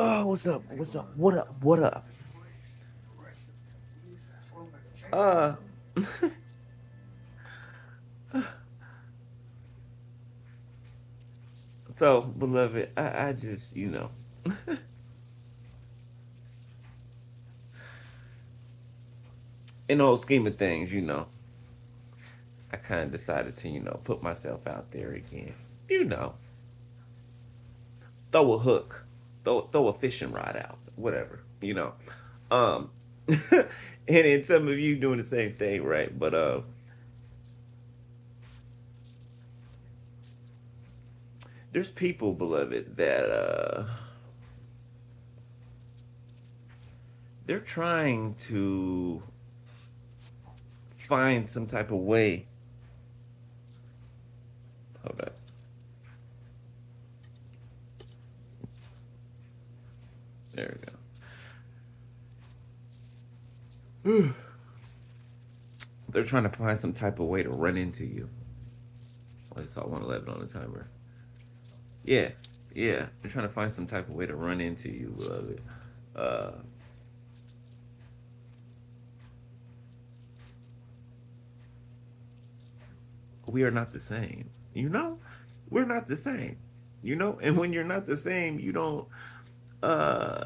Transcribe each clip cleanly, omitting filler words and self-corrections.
Oh, what's up? What's up? What up? What up? Uh, so, beloved, I just, in the whole scheme of things, I kind of decided to, put myself out there again. You know, throw a hook, throw a fishing rod out, whatever. Um, and then some of you doing the same thing, right? But there's people, beloved, that they're trying to find some type of way. Hold on. There we go. They're trying to find some type of way to run into you. I just saw 111 on the timer. Yeah, yeah. They're trying to find some type of way to run into you, beloved. Uh, we are not the same. We're not the same. And when you're not the same, uh,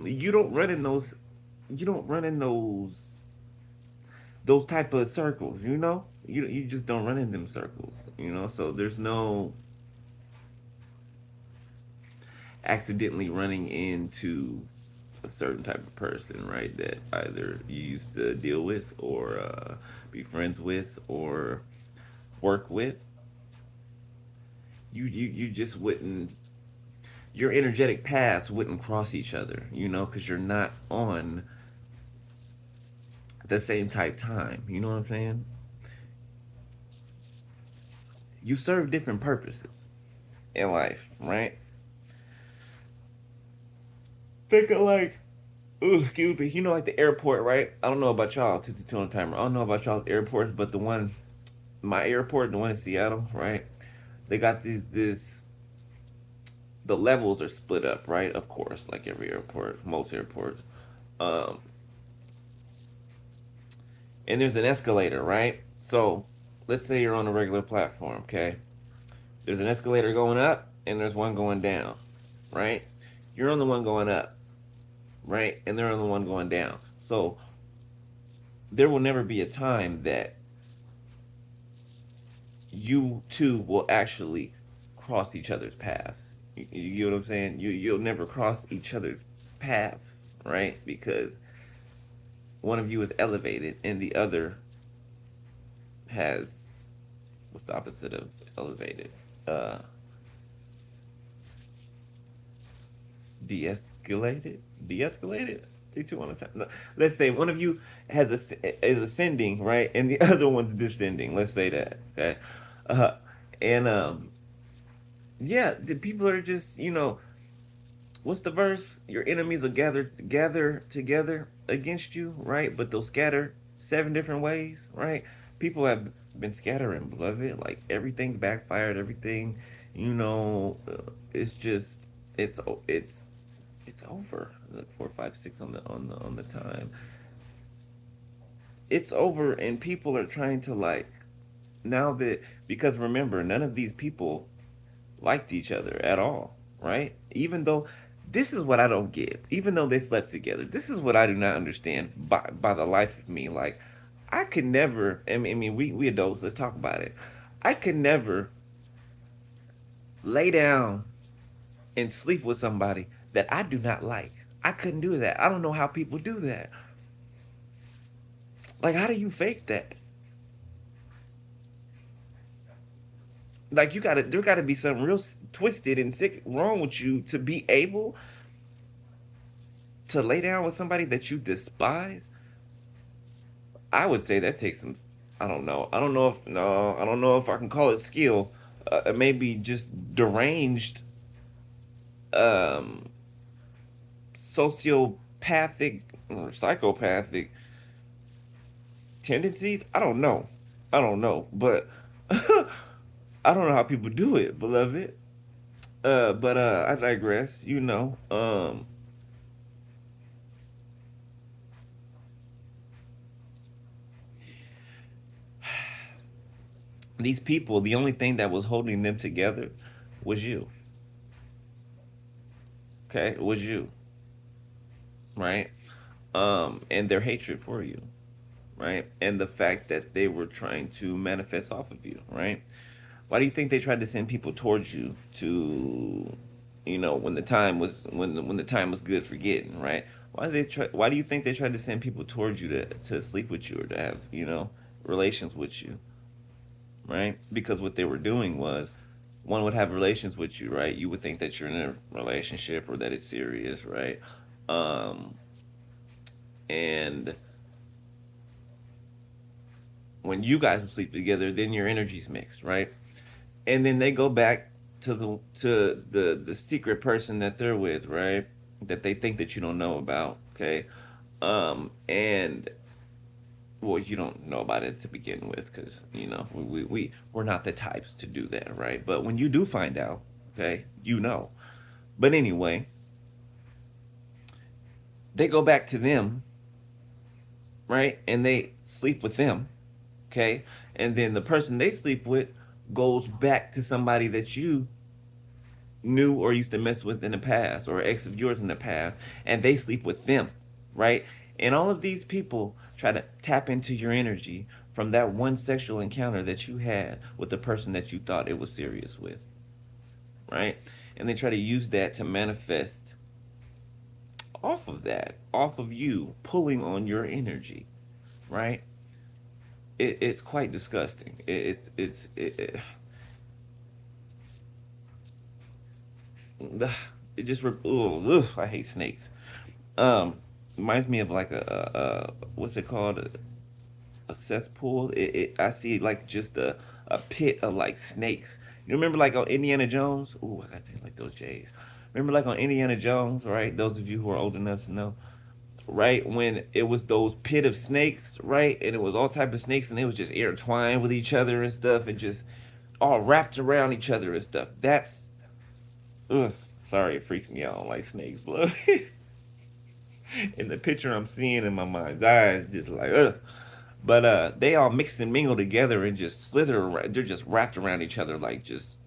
you don't run in those, you don't run in those type of circles. You just don't run in them circles. So there's no accidentally running into a certain type of person, right? That either you used to deal with or be friends with or work with. You just wouldn't. Your energetic paths wouldn't cross each other, because you're not on the same type time. You know what I'm saying? You serve different purposes in life, right? Think of like, ooh, excuse me, like the airport, right? I don't know about y'all, 52 on the timer. I don't know about y'all's airports, but my airport, the one in Seattle, right? They got the levels are split up, right? Of course, like every airport, most airports. Um, and there's an escalator, right? So let's say you're on a regular platform, okay? There's an escalator going up and there's one going down, right? You're on the one going up, right? And they're on the one going down. So there will never be a time that you two will actually cross each other's paths. You get what I'm saying? You'll never cross each other's paths, right? Because one of you is elevated and the other has what's the opposite of elevated? Uh, de-escalated, de-escalated. 3, 2, 1 time. No, let's say one of you is ascending, right, and the other one's descending. Let's say that, okay. Uh, and yeah, the people are just what's the verse? Your enemies will gather together against you, right? But they'll scatter 7 different ways, right? People have been scattering, beloved. Like everything's backfired. Everything, it's just it's it's it's over. Look, 4, 5, 6 on the time. It's over, and people are trying to like now that because remember, none of these people liked each other at all, right? Even though this is what I don't get. Even though they slept together, this is what I do not understand by the life of me. Like I could never. I mean, we adults. Let's talk about it. I could never lay down and sleep with somebody that I do not like. I couldn't do that. I don't know how people do that. Like, how do you fake that? Like, there gotta be something real twisted and sick wrong with you to be able to lay down with somebody that you despise. I would say that takes some. I don't know. I don't know if no. I don't know if I can call it skill. Maybe just deranged, um, sociopathic or psychopathic tendencies. I don't know. I don't know, but I don't know how people do it, beloved. But I digress. These people, the only thing that was holding them together was you. Okay, was you, right? And their hatred for you, right? And the fact that they were trying to manifest off of you, right? Why do you think they tried to send people towards you to, when the time was good for getting, right? Why do you think they tried to send people towards you to sleep with you or to have, relations with you, right? Because what they were doing was one would have relations with you, right? You would think that you're in a relationship or that it's serious, right? Um, and when you guys sleep together, then your energy's mixed, right? And then they go back to the secret person that they're with, right? That they think that you don't know about, okay? And well, you don't know about it to begin with, because we're not the types to do that, right? But when you do find out, okay, you know. But anyway, they go back to them, right? And they sleep with them, okay? And then the person they sleep with goes back to somebody that you knew or used to mess with in the past, or ex of yours in the past, and they sleep with them, right? And all of these people try to tap into your energy from that one sexual encounter that you had with the person that you thought it was serious with, right? And they try to use that to manifest off of that, off of you, pulling on your energy, right? It's quite disgusting. It just, ugh, I hate snakes. Um, Reminds me of like a what's it called? A cesspool. I see like just a pit of like snakes. You remember like on Indiana Jones? Ooh, I got things like those J's. Remember like on Indiana Jones, right? Those of you who are old enough to know, right? When it was those pit of snakes, right? And it was all type of snakes, and they was just intertwined with each other and stuff, and just all wrapped around each other and stuff. That's, ugh. Sorry, it freaks me out. I don't like snakes, blood. In the picture I'm seeing in my mind's eye, it's just like, ugh. But they all mix and mingle together and just slither around. They're just wrapped around each other like just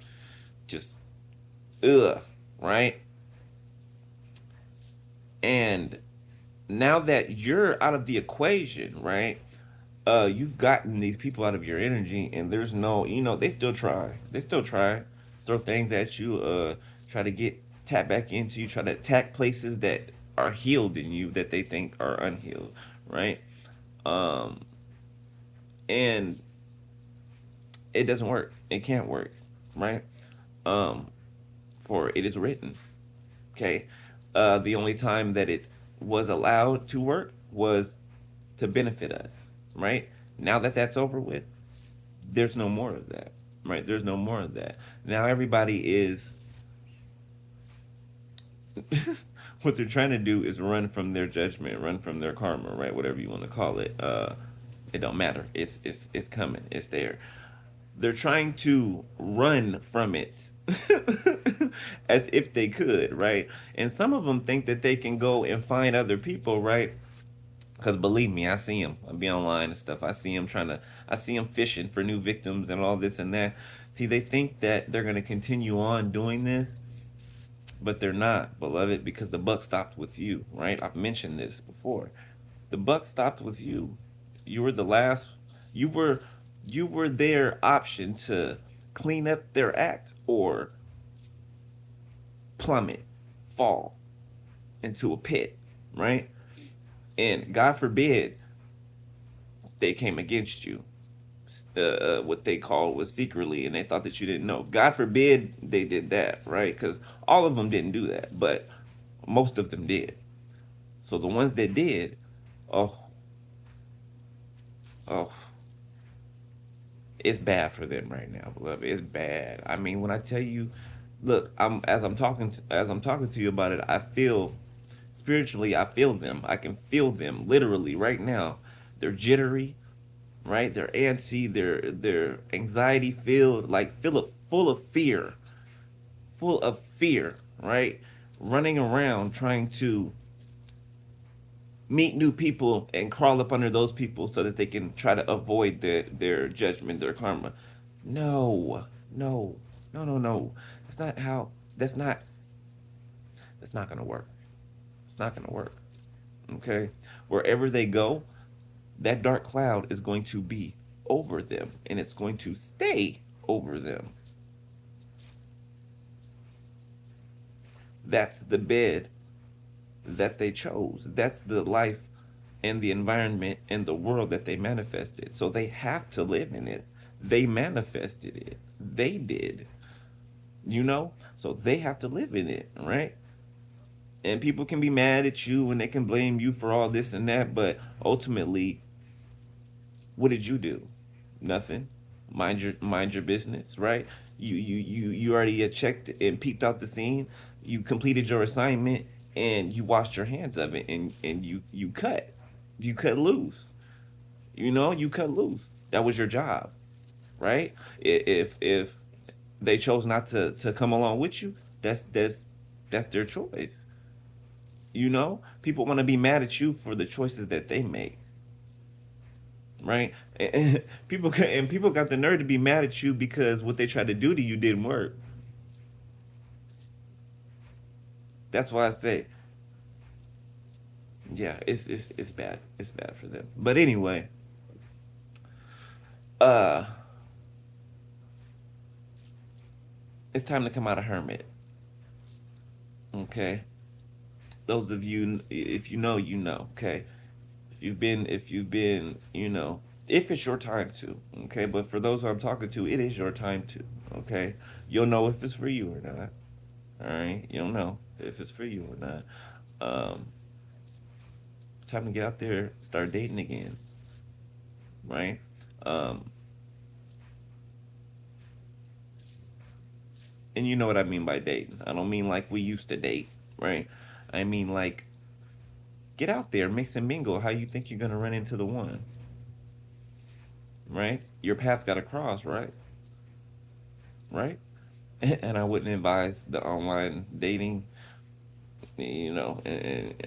ugh, right? And now that you're out of the equation, right? You've gotten these people out of your energy, and there's no, they still try. They still try, throw things at you. Try to get tap back into you. Try to attack places that are healed in you that they think are unhealed, right? Um, and it doesn't work. It can't work, right? Um, for it is written. Okay. The only time that it was allowed to work was to benefit us, right? Now that that's over with, there's no more of that, right? There's no more of that. Now everybody is what they're trying to do is run from their judgment, run from their karma, right? Whatever you want to call it. It don't matter. It's coming. It's there. They're trying to run from it as if they could, right? And some of them think that they can go and find other people, right? Because believe me, I see them. I be online and stuff. I see them fishing for new victims and all this and that. See, they think that they're going to continue on doing this, but they're not, beloved, because the buck stopped with you, right? I've mentioned this before. The buck stopped with you. You were the last. You were you were their option to clean up their act or plummet, fall into a pit, right? And God forbid they came against you. What they called was secretly, and they thought that you didn't know. God forbid they did that, right? Because all of them didn't do that, but most of them did. So the ones that did, oh, oh, it's bad for them right now, beloved. It's bad. I mean, when I tell you, look, as I'm talking to you about it, I feel spiritually, I feel them. I can feel them literally right now. They're jittery, right? They're antsy. They're anxiety filled, like full of fear, full of fear, right? Running around trying to meet new people and crawl up under those people so that they can try to avoid their judgment, their karma. No, no, no, no, no. That's not how. That's not. That's not gonna work. It's not gonna work. Okay. Wherever they go, that dark cloud is going to be over them, and it's going to stay over them. That's the bed that they chose. That's the life and the environment and the world that they manifested. So they have to live in it. They manifested it. They did. So they have to live in it, right? And people can be mad at you and they can blame you for all this and that, but ultimately, what did you do? Nothing. Mind your business, right? You already checked and peeped out the scene. You completed your assignment and you washed your hands of it, and you cut. You cut loose. You cut loose. That was your job, right? If they chose not to come along with you, that's their choice. People want to be mad at you for the choices that they make, right? And people got the nerve to be mad at you because what they tried to do to you didn't work. That's why I say, yeah, it's bad. It's bad for them. But anyway, uh, it's time to come out of hermit. Okay, those of you, if you know, you know. Okay, if you've been, if it's your time to. Okay, but for those who I'm talking to, it is your time to. Okay, you'll know if it's for you or not. All right, you'll know if it's for you or not. Um, Time to get out there, start dating again, right? Um, and you know what I mean by dating. I don't mean like we used to date, right? I mean like get out there, mix and mingle. How you think you're gonna run into the one, right? Your paths got to cross, right? Right? And I wouldn't advise the online dating, and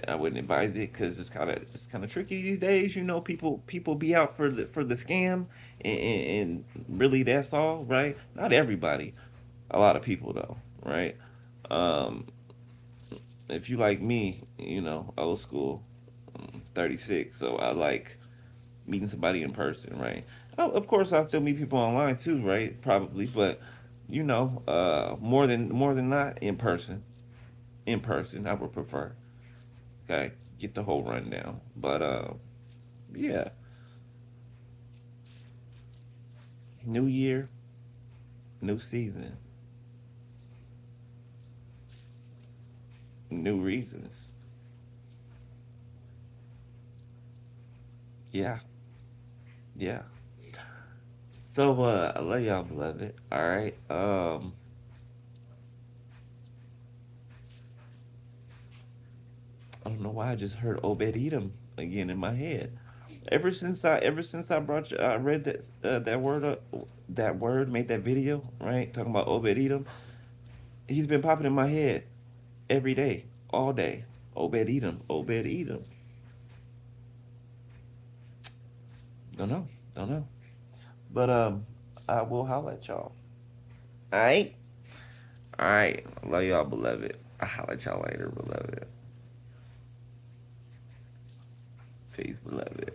I wouldn't advise it because it's kind of tricky these days. People be out for the scam, and really that's all, right? Not everybody, a lot of people though, right? Um, if you like me, old school, 36, so I like meeting somebody in person, right? Oh, of course, I still meet people online too, right? Probably, but more than not, in person. In person, I would prefer. Okay, get the whole rundown. But yeah, new year, new season, new reasons. Yeah, yeah. So I love y'all, beloved. All right. I don't know why I just heard Obed Edom again in my head. Ever since I read that word, made that video, right, talking about Obed Edom, he's been popping in my head every day, all day. Obed Edom, Obed Edom. Don't know, don't know. But I will holler at y'all. All right, all right. Love y'all, beloved. I'll holler at y'all later, beloved. Peace, beloved.